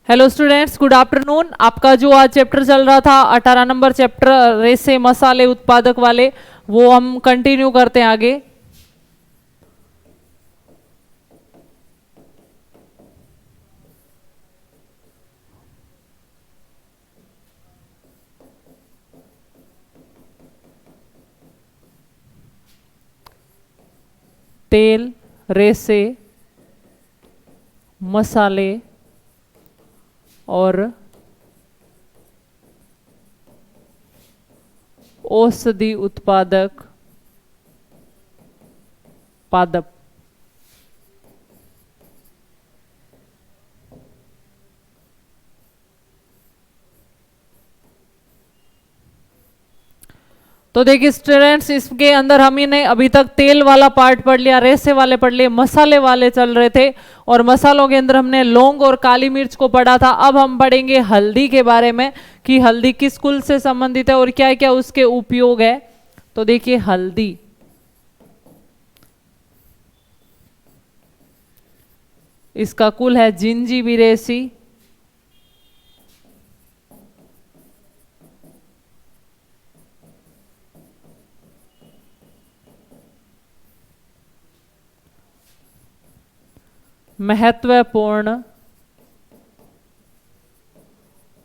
Hello students, good afternoon. आपका जो आज चैप्टर चल रहा था 18 नंबर चैप्टर रेसे मसाले उत्पादक वाले, वो हम कंटिन्यू करते हैं आगे। तेल, रेसे, मसाले और औषधि उत्पादक पादप। तो देखिए स्टूडेंट्स, इसके अंदर हम ही ने अभी तक तेल वाला पार्ट पढ़ लिया, रेसे वाले पढ़ लिए, मसाले वाले चल रहे थे और मसालों के अंदर हमने लौंग और काली मिर्च को पढ़ा था। अब हम पढ़ेंगे हल्दी के बारे में कि हल्दी किस कुल से संबंधित है और क्या क्या उसके उपयोग है। तो देखिए हल्दी, इसका कुल है जिंजीबेरेसी। महत्वपूर्ण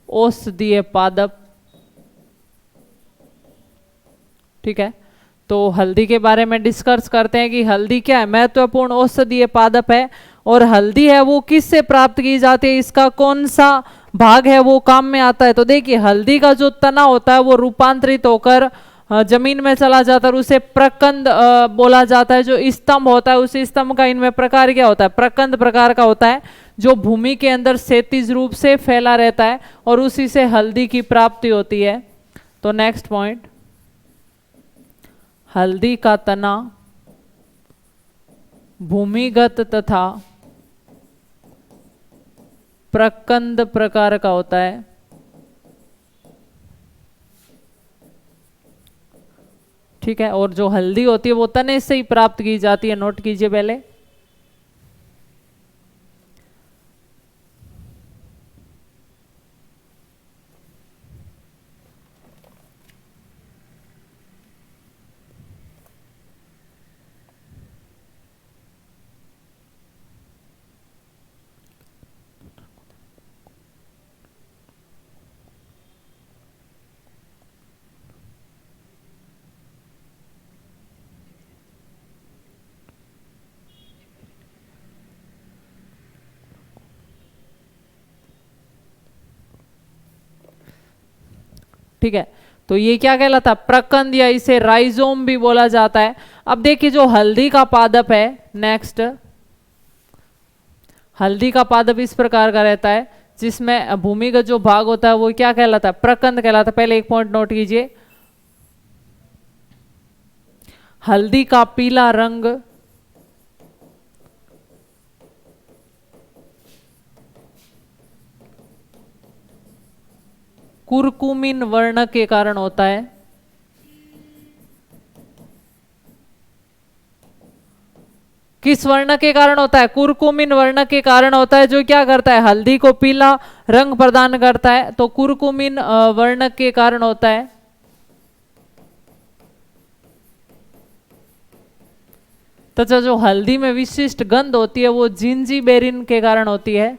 औषधीय पादप। ठीक है, तो हल्दी के बारे में डिस्कस करते हैं कि हल्दी क्या है। महत्वपूर्ण औषधीय पादप है और हल्दी है वो किससे प्राप्त की जाती है, इसका कौन सा भाग है वो काम में आता है। तो देखिए हल्दी का जो तना होता है वो रूपांतरित होकर जमीन में चला जाता है और उसे प्रकंद बोला जाता है। जो स्तंभ होता है उस स्तंभ का इनमें प्रकार क्या होता है, प्रकंद प्रकार का होता है, जो भूमि के अंदर क्षैतिज रूप से फैला रहता है और उसी से हल्दी की प्राप्ति होती है। तो नेक्स्ट पॉइंट, हल्दी का तना भूमिगत तथा प्रकंद प्रकार का होता है। ठीक है, और जो हल्दी होती है वो तने से ही प्राप्त की जाती है, नोट कीजिए पहले। ठीक है, तो ये क्या कहलाता है, प्रकंद, या इसे राइजोम भी बोला जाता है। अब देखिए जो हल्दी का पादप है, नेक्स्ट, हल्दी का पादप इस प्रकार का रहता है जिसमें भूमिगत जो भाग होता है वो क्या कहलाता है, प्रकंद कहलाता है। पहले एक पॉइंट नोट कीजिए, हल्दी का पीला रंग कुरकुमिन वर्ण के कारण होता है। किस वर्ण के कारण होता है, कुरकुमिन वर्ण के कारण होता है, जो क्या करता है, हल्दी को पीला रंग प्रदान करता है। तो कुरकुमिन वर्ण के कारण होता है। तथा जो हल्दी में विशिष्ट गंध होती है वो जिंजीबेरिन के कारण होती है।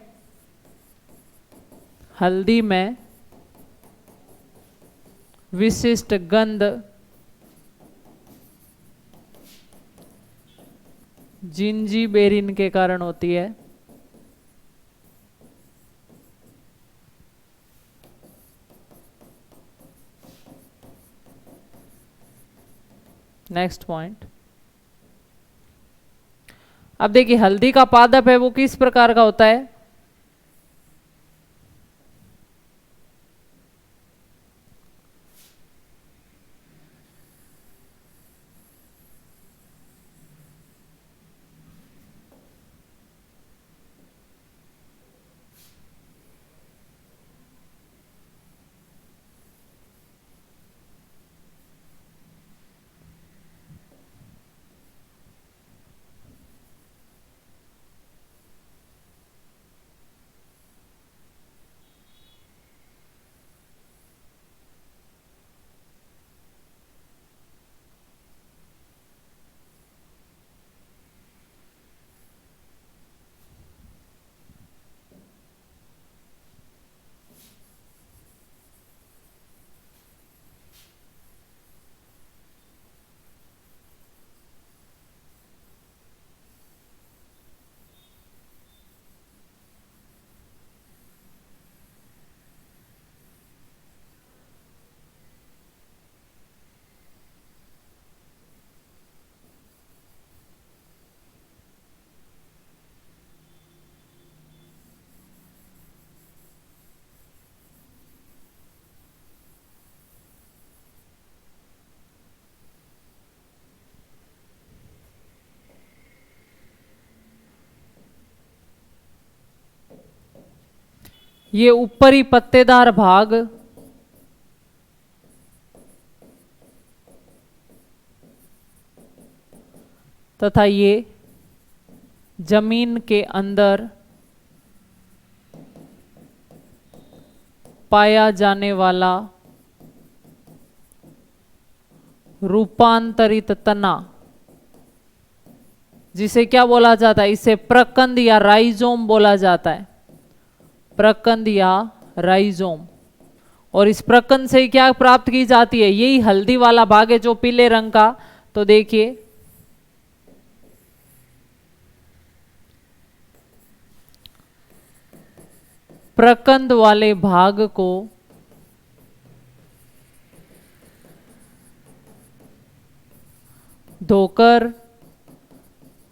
हल्दी में विशिष्ट गंध जिंजीबेरिन के कारण होती है। नेक्स्ट पॉइंट, अब देखिए हल्दी का पादप है वो किस प्रकार का होता है। ये ऊपरी पत्तेदार भाग तथा ये जमीन के अंदर पाया जाने वाला रूपांतरित तना, जिसे क्या बोला जाता है, इसे प्रकंद या राइजोम बोला जाता है, प्रकंद या राइजोम। और इस प्रकंद से क्या प्राप्त की जाती है, यही हल्दी वाला भाग है जो पीले रंग का। तो देखिए प्रकंद वाले भाग को धोकर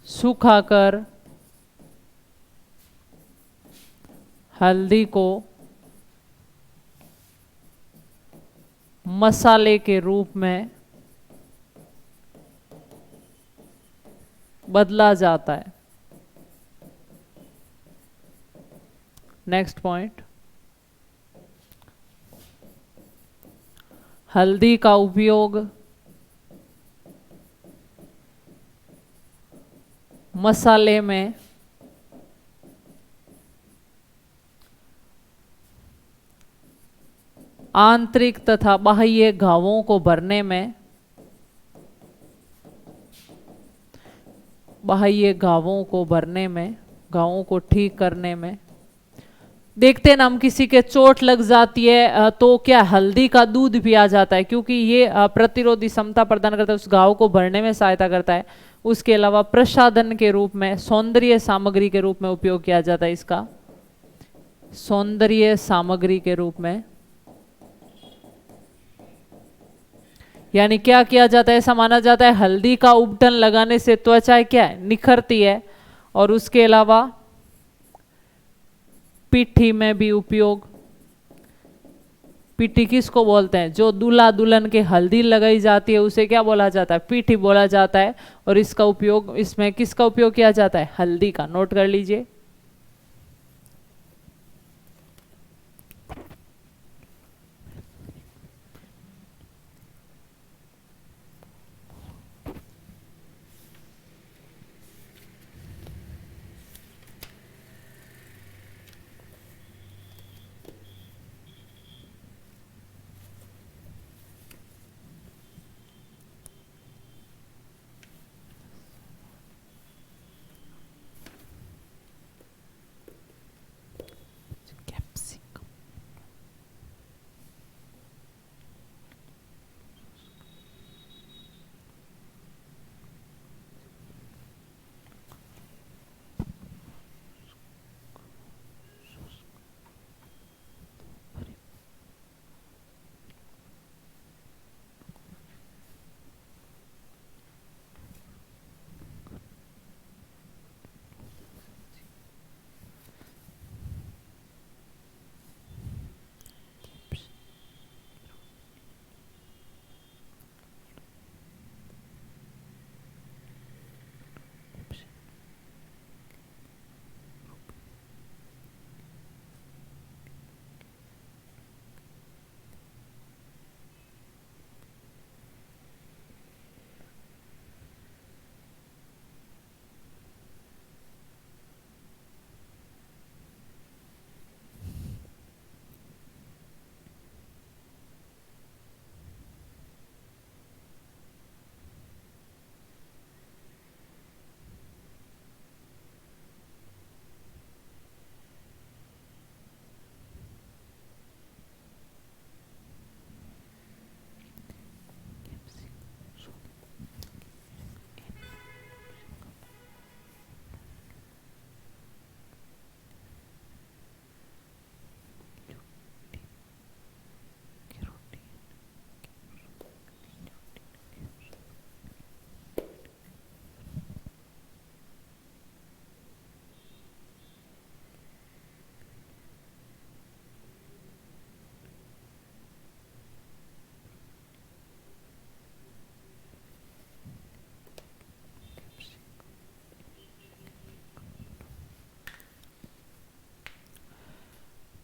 सुखाकर हल्दी को मसाले के रूप में बदला जाता है। नेक्स्ट पॉइंट, हल्दी का उपयोग मसाले में आंतरिक तथा बाह्य घावों को भरने में, बाह्य घावों को भरने में, घावों को ठीक करने में। देखते हैं ना, हम किसी के चोट लग जाती है तो क्या हल्दी का दूध पिया जाता है, क्योंकि ये प्रतिरोधी क्षमता प्रदान करता है, उस घाव को भरने में सहायता करता है। उसके अलावा प्रसाधन के रूप में, सौंदर्य सामग्री के रूप में उपयोग किया जाता है इसका, सौंदर्य सामग्री के रूप में। यानी क्या किया जाता है, ऐसा माना जाता है हल्दी का उपटन लगाने से त्वचा क्या है, निखरती है। और उसके अलावा पिट्ठी में भी उपयोग, पिट्ठी किसको बोलते हैं, जो दूल्हा दुल्हन के हल्दी लगाई जाती है उसे क्या बोला जाता है, पिट्ठी बोला जाता है। और इसका उपयोग, इसमें किसका उपयोग किया जाता है, हल्दी का। नोट कर लीजिए।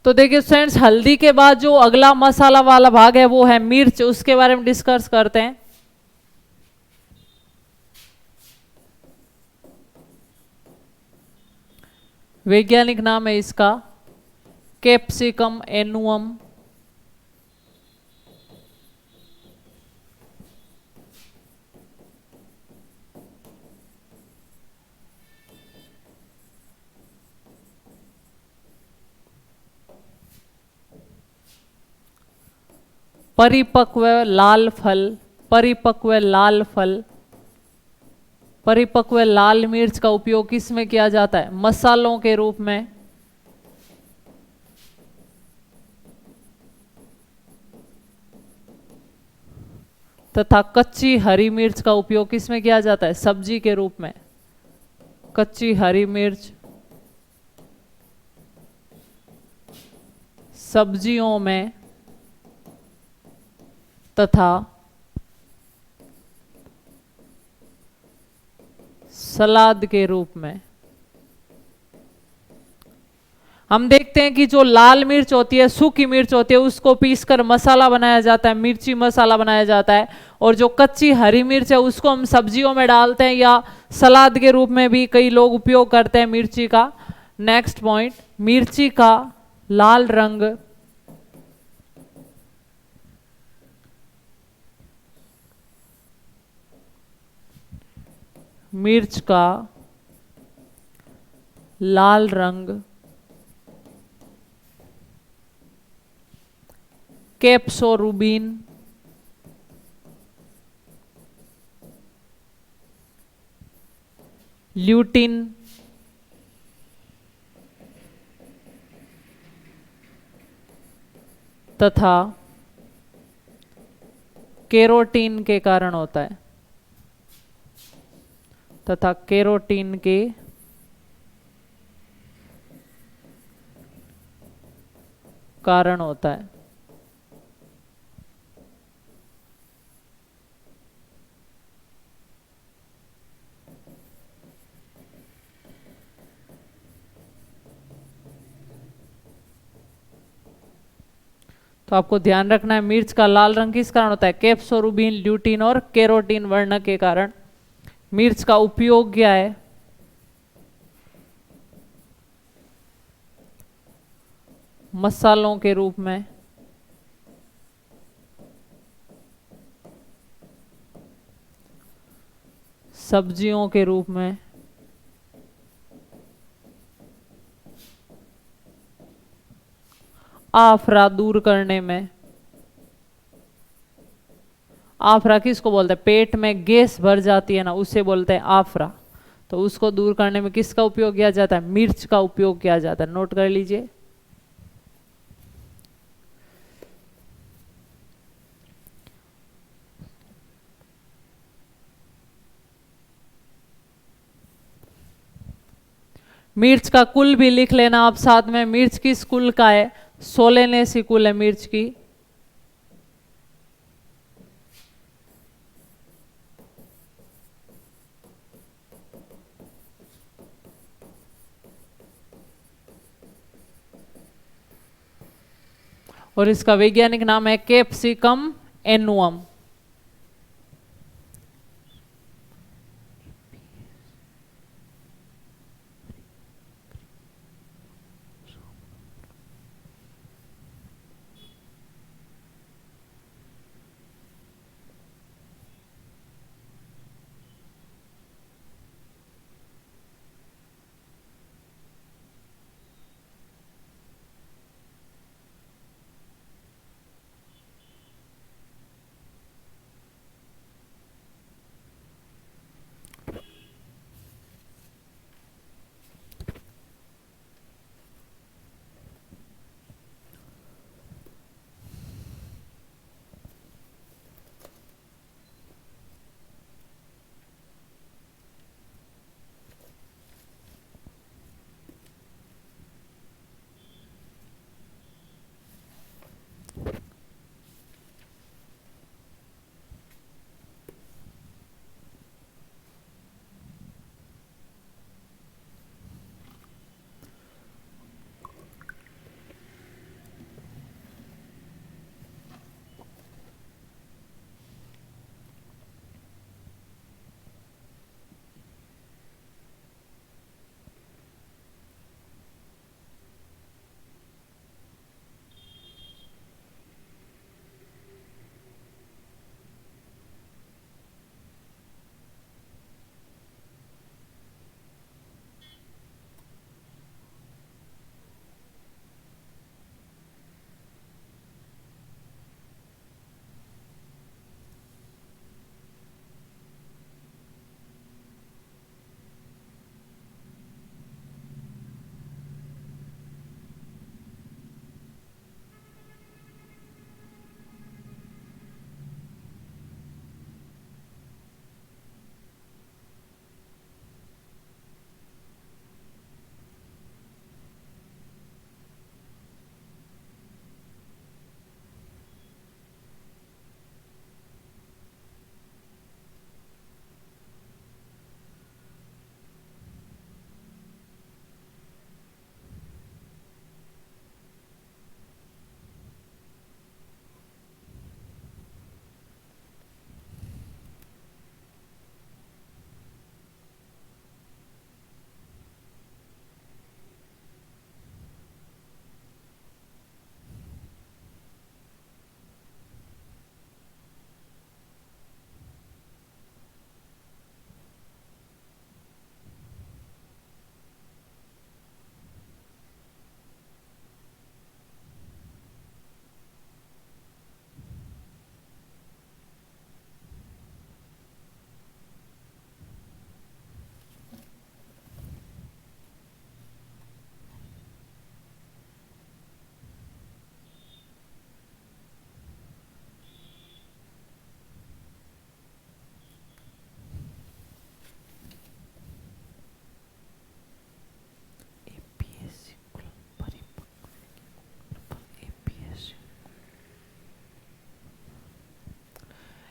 तो देखिए फ्रेंड्स, हल्दी के बाद जो अगला मसाला वाला भाग है वो है मिर्च, उसके बारे में डिस्कस करते हैं। वैज्ञानिक नाम है इसका कैप्सिकम एनुअम। परिपक्व लाल फल, परिपक्व लाल फल, परिपक्व लाल मिर्च का उपयोग किस में किया जाता है? मसालों के रूप में। तथा कच्ची हरी मिर्च का उपयोग किस में किया जाता है? सब्जी के रूप में। कच्ची हरी मिर्च सब्जियों में तथा सलाद के रूप में। हम देखते हैं कि जो लाल मिर्च होती है, सूखी मिर्च होती है, उसको पीसकर मसाला बनाया जाता है, मिर्ची मसाला बनाया जाता है। और जो कच्ची हरी मिर्च है उसको हम सब्जियों में डालते हैं या सलाद के रूप में भी कई लोग उपयोग करते हैं मिर्ची का। नेक्स्ट पॉइंट, मिर्ची का लाल रंग मिर्च का लाल रंग कैप्सोरुबिन ल्यूटिन तथा केरोटीन के कारण होता है, तथा केरोटीन के कारण होता है। तो आपको ध्यान रखना है, मिर्च का लाल रंग किस कारण होता है? कैप्सोरुबिन, ल्यूटिन और केरोटीन वर्ण के कारण। मिर्च का उपयोग क्या है? मसालों के रूप में, सब्जियों के रूप में, आफरा दूर करने में। आफरा किसको बोलते हैं? पेट में गैस भर जाती है ना, उसे बोलते हैं आफरा। तो उसको दूर करने में किसका उपयोग किया जाता है? मिर्च का उपयोग किया जाता है। नोट कर लीजिए। मिर्च का कुल भी लिख लेना आप साथ में। मिर्च किस कुल का है? सोलेनेसी कुल है मिर्च की। और इसका वैज्ञानिक नाम है कैप्सिकम एनुअम।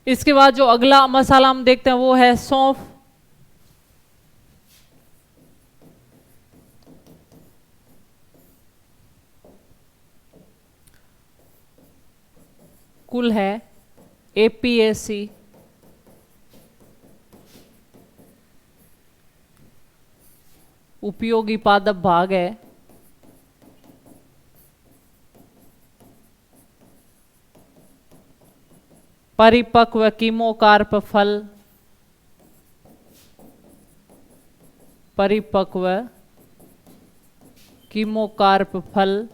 इसके बाद जो अगला मसाला हम देखते हैं वो है सौंफ। कुल है एपीएसी, उपयोगी पादप भाग है। परिपक्व कीमोकार्प फल, परिपक्व कीमोकार्प फल।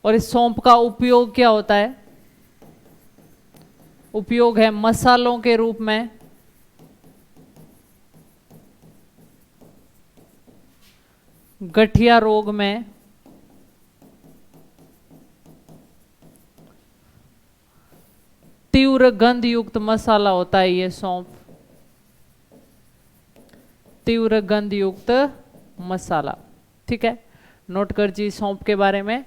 और इस सौंफ का उपयोग क्या होता है? उपयोग है मसालों के रूप में, गठिया रोग में, तीव्र गंध युक्त मसाला होता है ये सौंफ, तीव्र गंध युक्त मसाला। ठीक है, नोट कर जी सौंफ के बारे में।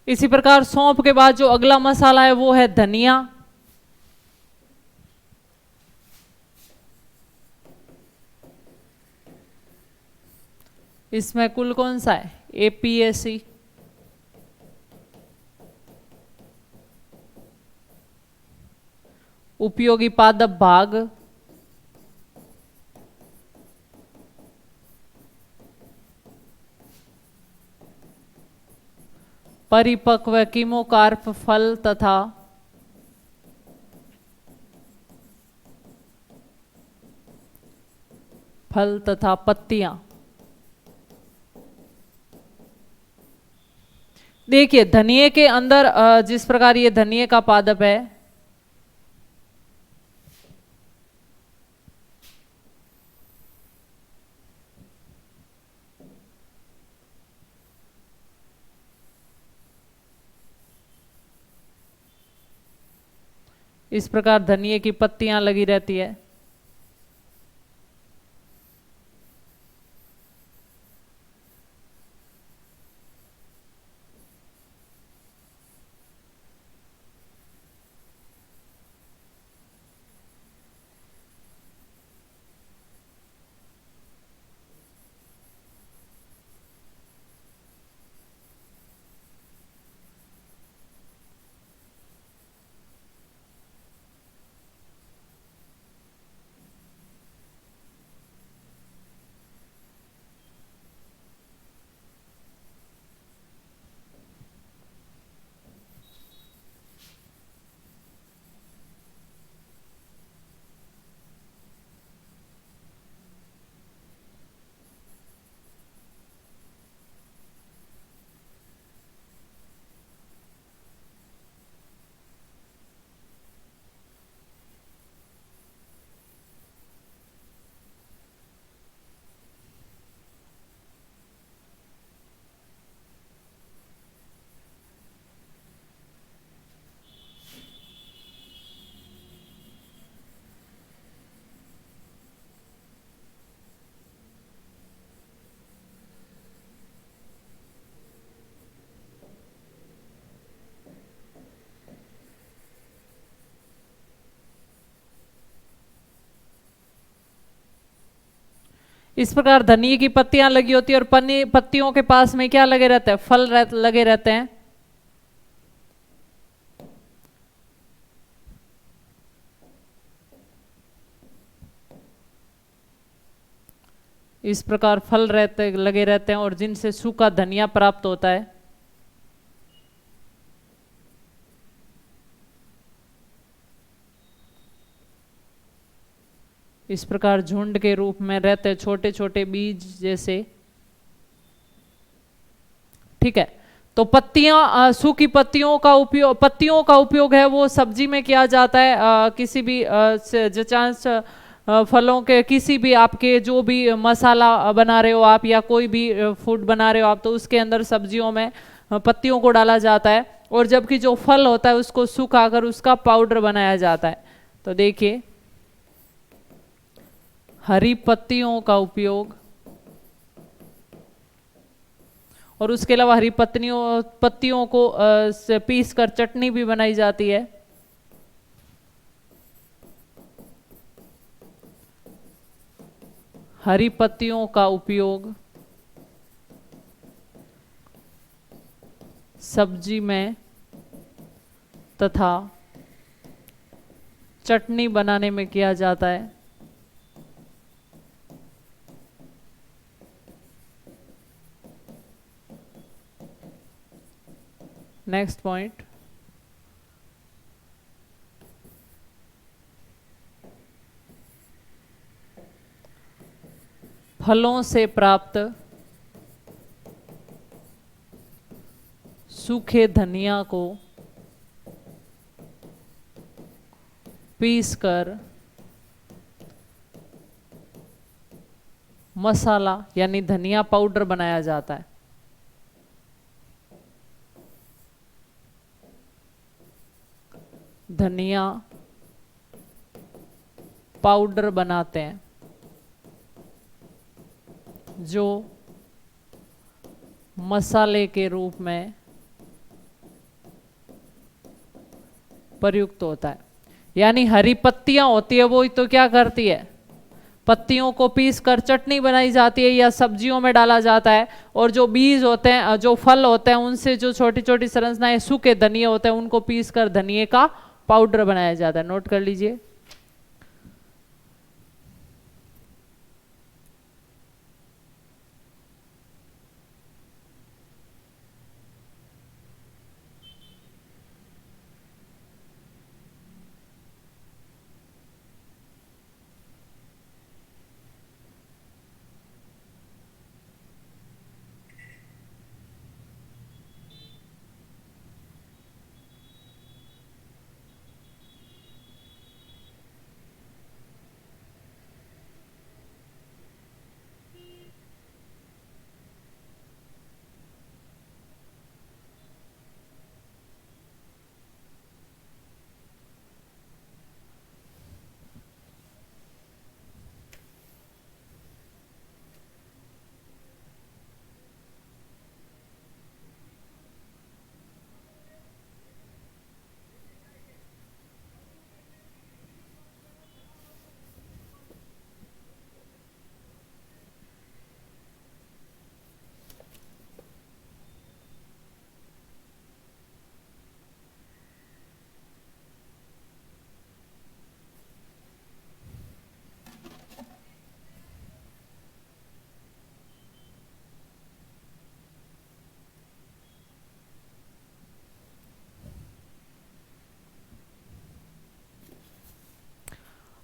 इसी प्रकार सौंफ के बाद जो अगला मसाला है वो है धनिया। इसमें कुल कौन सा है? एपीएसी। उपयोगी पादप भाग, परिपक्व कीमोकार्प फल तथा पत्तियां। देखिए धनिये के अंदर जिस प्रकार ये धनिये का पादप है, इस प्रकार धनिये की पत्तियां लगी रहती है। इस प्रकार धनिये की पत्तियां लगी होती है और पत्तियों के पास में क्या लगे रहते हैं, फल लगे रहते हैं। इस प्रकार फल लगे रहते हैं और जिनसे सूखा धनिया प्राप्त होता है। इस प्रकार झुंड के रूप में रहते हैं, छोटे छोटे बीज जैसे। ठीक है, तो पत्तियां, सूखी पत्तियों का उपयोग है वो सब्जी में किया जाता है। किसी भी जचांश फलों के, किसी भी आपके जो भी मसाला बना रहे हो आप या कोई भी फूड बना रहे हो आप, तो उसके अंदर सब्जियों में पत्तियों को डाला जाता है। और जबकि जो फल होता है उसको सुखाकर उसका पाउडर बनाया जाता है। तो देखिए, हरी पत्तियों का उपयोग, और उसके अलावा हरी पत्तियों को पीस कर चटनी भी बनाई जाती है। हरी पत्तियों का उपयोग सब्जी में तथा चटनी बनाने में किया जाता है। नेक्स्ट पॉइंट, फलों से प्राप्त सूखे धनिया को पीसकर मसाला यानी धनिया पाउडर बनाया जाता है। धनिया पाउडर बनाते हैं जो मसाले के रूप में प्रयुक्त होता है। यानी हरी पत्तियां होती है वो तो क्या करती है, पत्तियों को पीस कर चटनी बनाई जाती है या सब्जियों में डाला जाता है। और जो बीज होते हैं, जो फल होते हैं, उनसे जो छोटी छोटी संरचनाएं सूखे धनिये होते हैं उनको पीस कर धनिये का पाउडर बनाया जाता है। नोट कर लीजिए।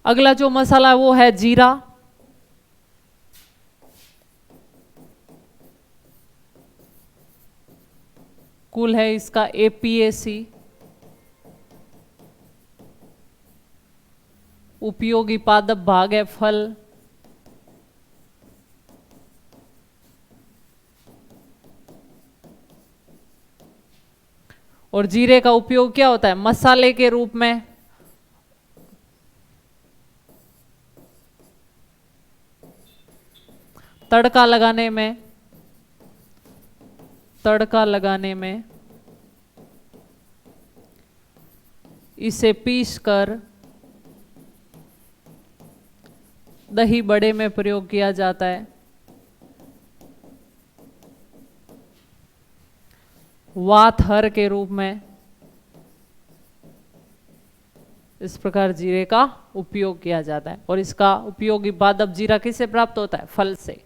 अगला जो मसाला वो है जीरा। कुल है इसका APAC, उपयोगी पादप भाग है फल। और जीरे का उपयोग क्या होता है, मसाले के रूप में। तड़का लगाने में इसे पीसकर दही बड़े में प्रयोग किया जाता है। वात हर के रूप में इस प्रकार जीरे का उपयोग किया जाता है। और इसका उपयोगी पादप जीरा किससे प्राप्त होता है? फल से।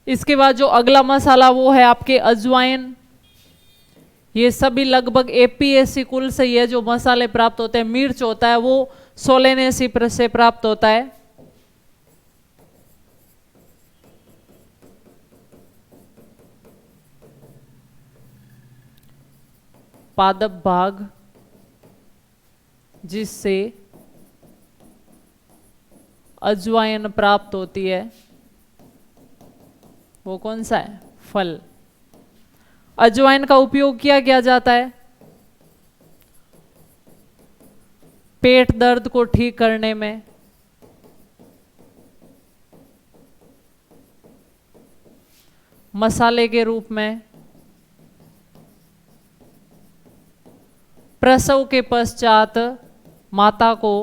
इसके बाद जो अगला मसाला वो है आपके अजवाइन। ये सभी लगभग एपीएसी कुल से ये जो मसाले प्राप्त होते हैं। मिर्च होता है वो सोलेनेसी से प्राप्त होता है। पादप भाग जिससे अजवाइन प्राप्त होती है वो कौन सा है? फल। अजवाइन का उपयोग किया जाता है पेट दर्द को ठीक करने में, मसाले के रूप में, प्रसव के पश्चात माता को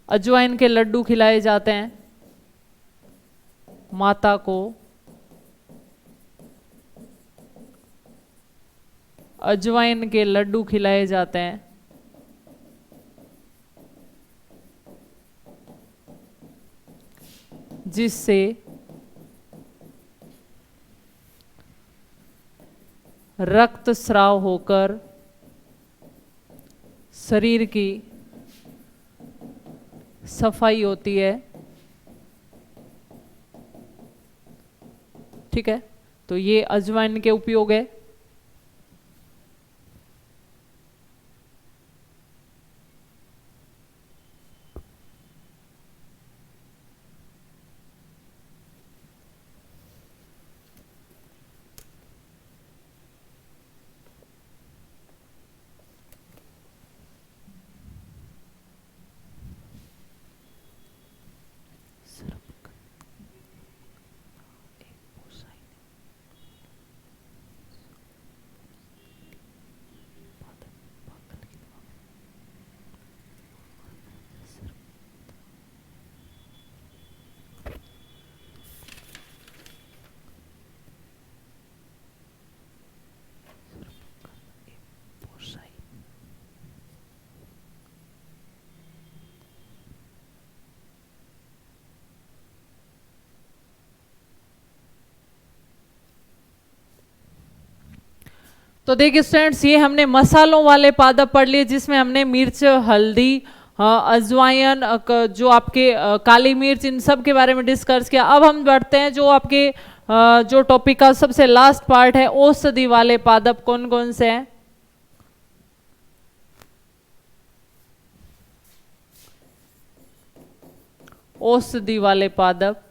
अजवाइन के लड्डू खिलाए जाते हैं। माता को अजवाइन के लड्डू खिलाए जाते हैं जिससे रक्त स्राव होकर शरीर की सफाई होती है। ठीक है, तो ये अजवाइन के उपयोग है। तो देखिए स्टूडेंट्स, ये हमने मसालों वाले पादप पढ़ लिए, जिसमें हमने मिर्च, हल्दी, अजवाइन, जो आपके काली मिर्च, इन सब के बारे में डिस्कस किया। अब हम बढ़ते हैं जो आपके जो टॉपिक का सबसे लास्ट पार्ट है, औषधि वाले पादप कौन कौन से हैं। औषधि वाले पादप,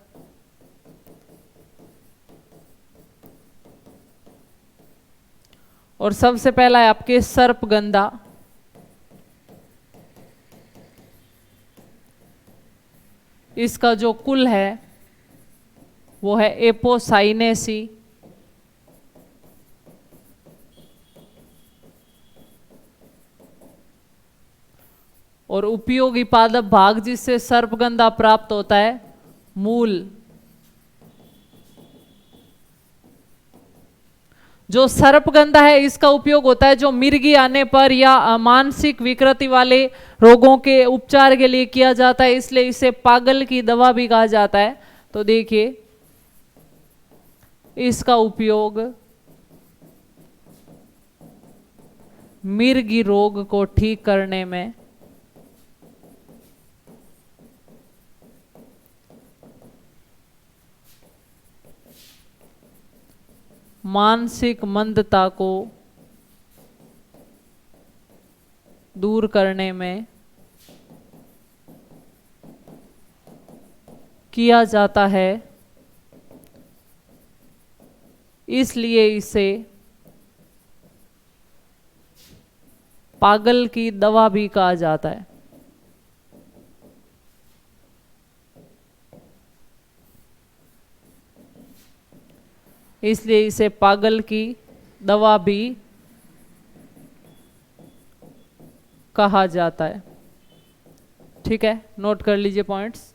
और सबसे पहला है आपके सर्पगंधा। इसका जो कुल है वो है एपोसाइनेसी। और उपयोगी पादप भाग जिससे सर्पगंधा प्राप्त होता है, मूल। जो सर्पगंधा है इसका उपयोग होता है जो मिर्गी आने पर या मानसिक विकृति वाले रोगों के उपचार के लिए किया जाता है, इसलिए इसे पागल की दवा भी कहा जाता है। तो देखिए इसका उपयोग मिर्गी रोग को ठीक करने में, मानसिक मंदता को दूर करने में किया जाता है, इसलिए इसे पागल की दवा भी कहा जाता है। इसलिए इसे पागल की दवा भी कहा जाता है। ठीक है, नोट कर लीजिए पॉइंट्स।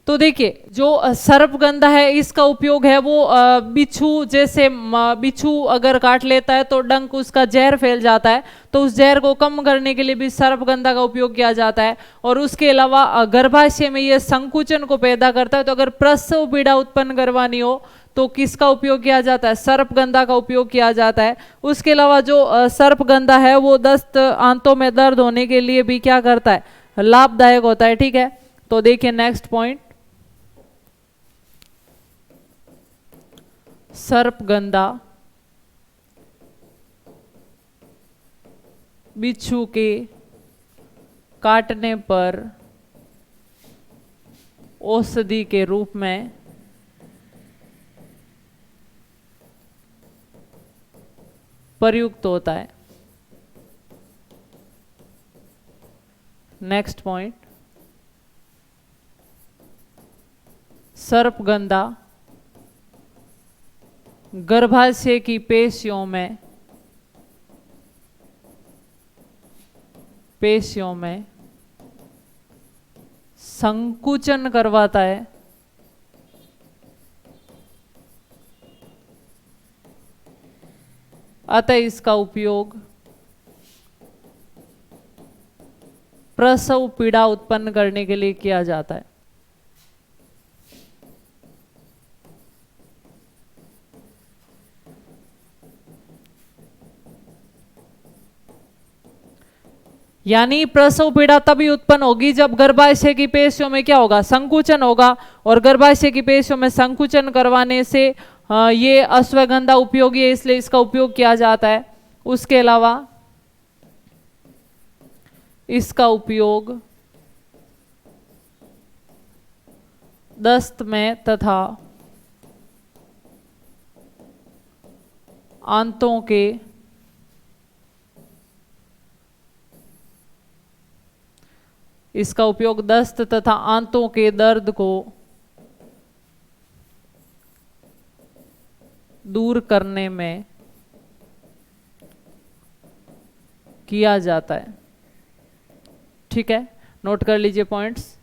तो देखिए जो सर्पगंधा है इसका उपयोग है वो बिच्छू, जैसे बिच्छू अगर काट लेता है तो डंक उसका जहर फैल जाता है, तो उस जहर को कम करने के लिए भी सर्पगंधा का उपयोग किया जाता है। और उसके अलावा गर्भाशय में ये संकुचन को पैदा करता है, तो अगर प्रसव पीड़ा उत्पन्न करवानी हो तो किसका उपयोग किया जाता है, सर्पगंधा का उपयोग किया जाता है। उसके अलावा जो सर्पगंधा है वो दस्त, आंतों में दर्द होने के लिए भी क्या करता है, लाभदायक होता है। ठीक है, तो देखिए नेक्स्ट पॉइंट, सर्पगंधा बिच्छू के काटने पर औषधि के रूप में प्रयुक्त होता है। नेक्स्ट पॉइंट, सर्पगंधा गर्भाशय की पेशियों में संकुचन करवाता है, अतः इसका उपयोग प्रसव पीड़ा उत्पन्न करने के लिए किया जाता है। यानी प्रसव पीड़ा तभी उत्पन्न होगी जब गर्भाशय की पेशियों में क्या होगा, संकुचन होगा, और गर्भाशय की पेशियों में संकुचन करवाने से ये अश्वगंधा उपयोगी है, इसलिए इसका उपयोग किया जाता है। उसके अलावा इसका उपयोग दस्त में तथा आंतों के दस्त तथा आंतों के दर्द को दूर करने में किया जाता है। ठीक है, नोट कर लीजिए पॉइंट्स।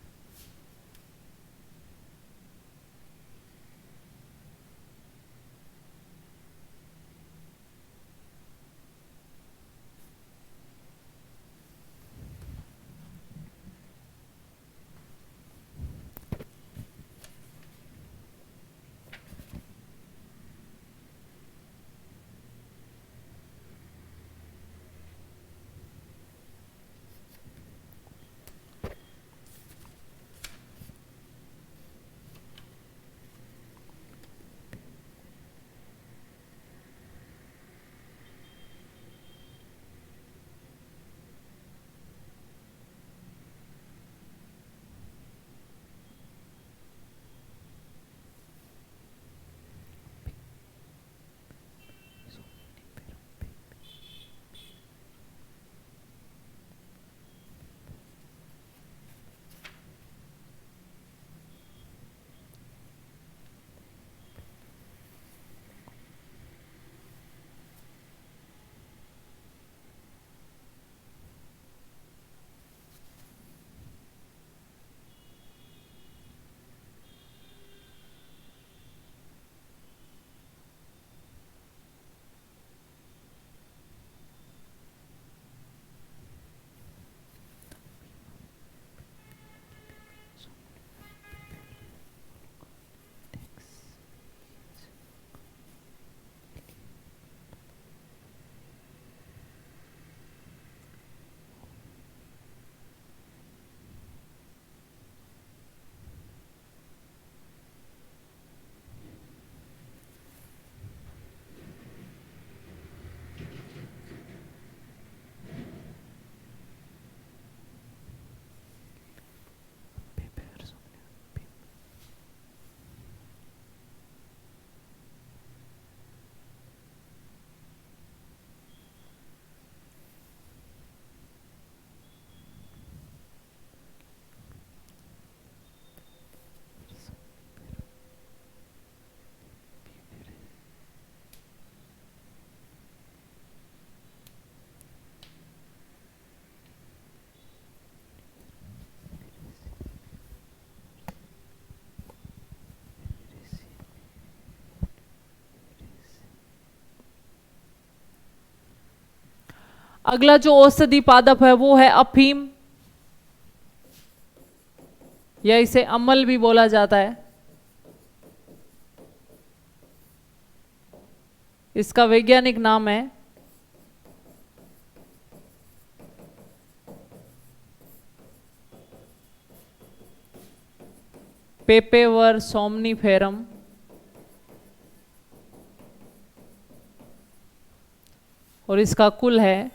अगला जो औषधि पादप है वो है अफीम, या इसे अमल भी बोला जाता है। इसका वैज्ञानिक नाम है पेपेवर सोमनीफेरम, और इसका कुल है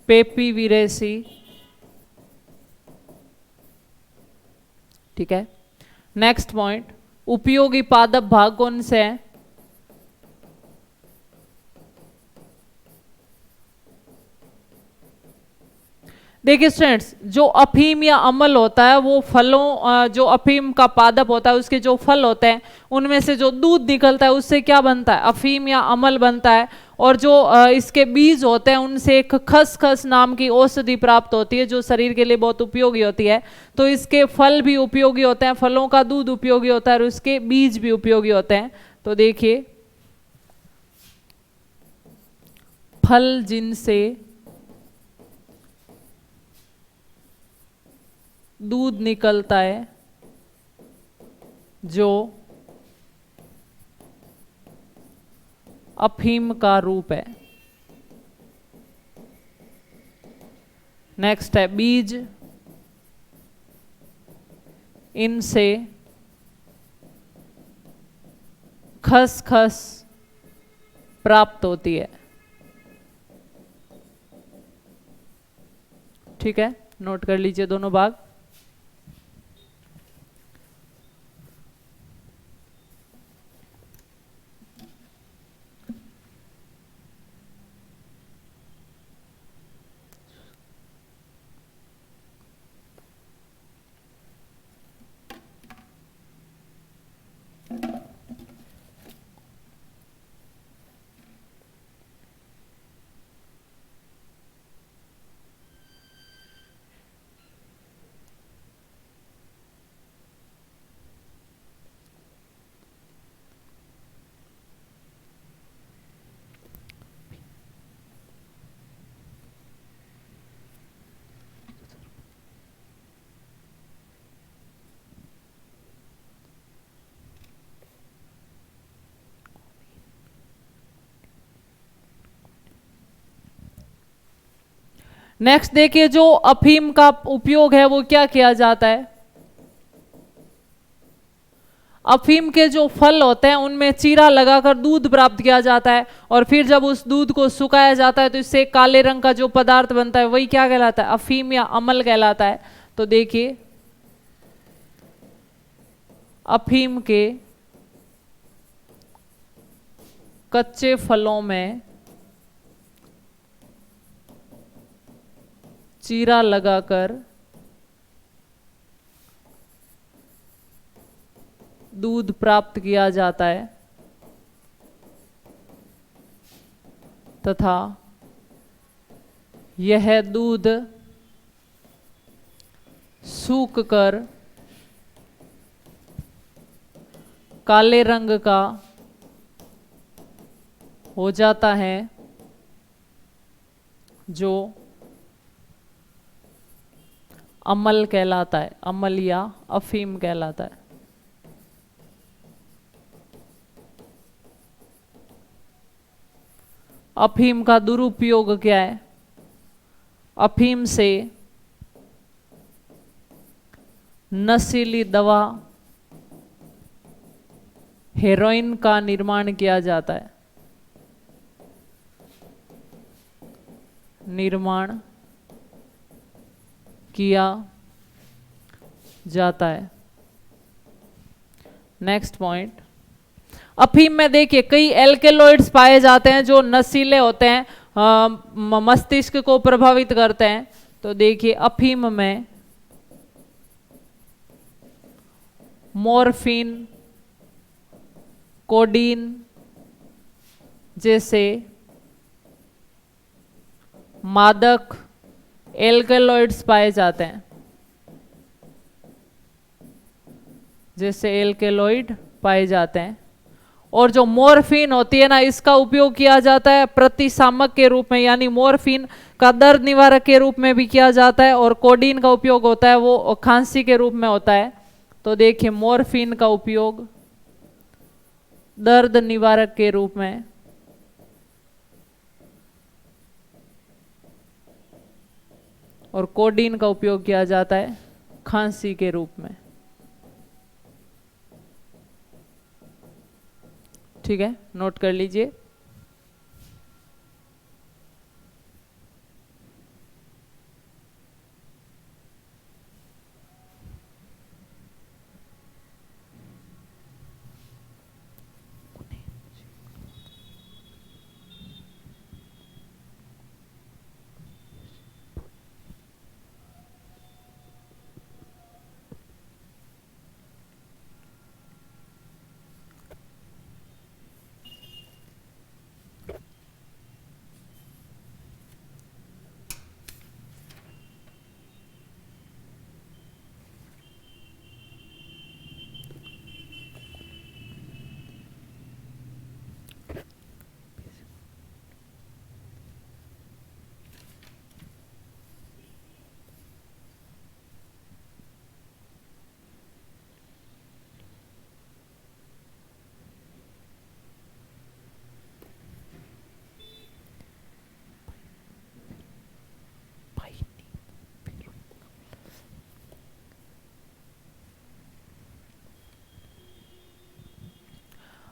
पेपीविरेसी। ठीक है, नेक्स्ट पॉइंट, उपयोगी पादप भाग कौन से हैं? देखिए स्टूडेंट्स, जो अफीम या अमल होता है वो फलों, जो अफीम का पादप होता है उसके जो फल होते हैं उनमें से जो दूध निकलता है उससे क्या बनता है? अफीम या अमल बनता है। और जो इसके बीज होते हैं उनसे एक खसखस नाम की औषधि प्राप्त होती है जो शरीर के लिए बहुत उपयोगी होती है। तो इसके फल भी उपयोगी होते हैं, फलों का दूध उपयोगी होता है और उसके बीज भी उपयोगी होते हैं। तो देखिए, फल जिनसे दूध निकलता है जो अफीम का रूप है। नेक्स्ट है बीज, इनसे खसखस प्राप्त होती है। ठीक है, नोट कर लीजिए दोनों भाग। नेक्स्ट देखिए, जो अफीम का उपयोग है वो क्या किया जाता है। अफीम के जो फल होते हैं उनमें चीरा लगाकर दूध प्राप्त किया जाता है, और फिर जब उस दूध को सुखाया जाता है तो इससे काले रंग का जो पदार्थ बनता है वही क्या कहलाता है, अफीम या अमल कहलाता है। तो देखिए, अफीम के कच्चे फलों में चीरा लगाकर दूध प्राप्त किया जाता है तथा यह दूध सूख कर काले रंग का हो जाता है, जो अमल कहलाता है, अमल या अफीम कहलाता है। अफीम का दुरुपयोग क्या है। अफीम से नशीली दवा हेरोइन का निर्माण किया जाता है, निर्माण किया जाता है। नेक्स्ट पॉइंट, अफीम में देखिए कई एल्केलॉइड्स पाए जाते हैं जो नशीले होते हैं, मस्तिष्क को प्रभावित करते हैं। तो देखिए, अफीम में मॉर्फिन, कोडीन जैसे मादक एल्केलॉइड्स पाए जाते हैं, जैसे एल्केलॉइड पाए जाते हैं। और जो मॉर्फिन होती है ना, इसका उपयोग किया जाता है प्रतिशामक के रूप में, यानी मॉर्फिन का दर्द निवारक के रूप में भी किया जाता है, और कोडीन का उपयोग होता है वो खांसी के रूप में होता है। तो देखिए, मॉर्फिन का उपयोग दर्द निवारक के रूप में, और कोडीन का उपयोग किया जाता है खांसी के रूप में। ठीक है, नोट कर लीजिए।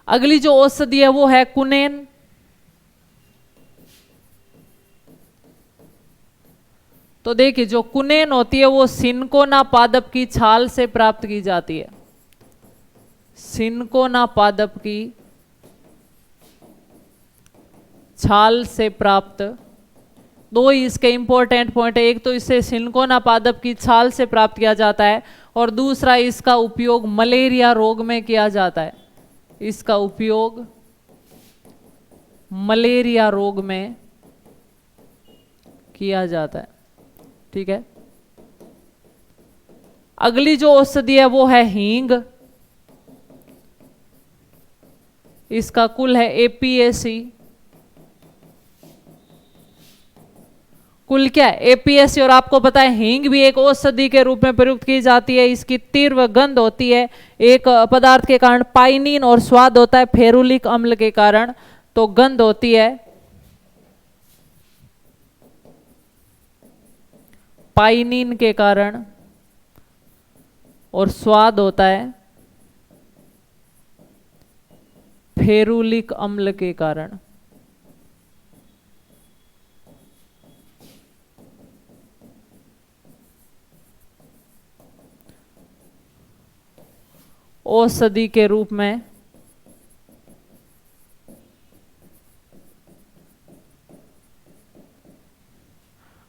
अगली जो औषधि है वो है कुनेन। तो देखिए जो कुनेन होती है वो सिनकोना पादप की छाल से प्राप्त की जाती है। सिनकोना पादप की छाल से प्राप्त, दो ही इसके इंपॉर्टेंट पॉइंट है, एक तो इसे सिनकोना पादप की छाल से प्राप्त किया जाता है और दूसरा इसका उपयोग मलेरिया रोग में किया जाता है। इसका उपयोग मलेरिया रोग में किया जाता है। ठीक है, अगली जो औषधि है वो है हींग। इसका कुल है एपीएसी। कुल क्या है? एपीएसी। और आपको पता है हींग भी एक औषधि के रूप में प्रयुक्त की जाती है। इसकी तीव्र गंध होती है एक पदार्थ के कारण, पाइनिन, और स्वाद होता है फेरुलिक अम्ल के कारण। तो गंध होती है पाइनिन के कारण और स्वाद होता है फेरुलिक अम्ल के कारण। औषधि के रूप में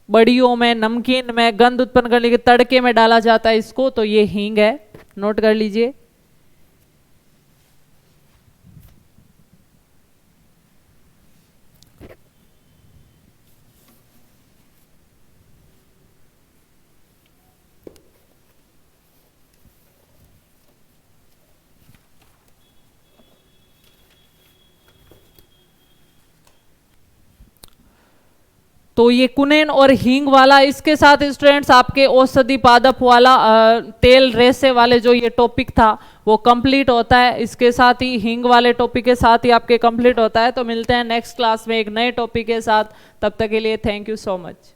बड़ियों में, नमकीन में, गंध उत्पन्न करने के तड़के में डाला जाता है इसको। तो ये हींग है, नोट कर लीजिए। तो ये कुनेन और हींग वाला, इसके साथ स्टूडेंट्स आपके औषधि पादप वाला तेल रेसे वाले जो ये टॉपिक था वो कंप्लीट होता है। इसके साथ ही हींग वाले टॉपिक के साथ ही आपके कंप्लीट होता है। तो मिलते हैं नेक्स्ट क्लास में एक नए टॉपिक के साथ। तब तक के लिए थैंक यू सो मच।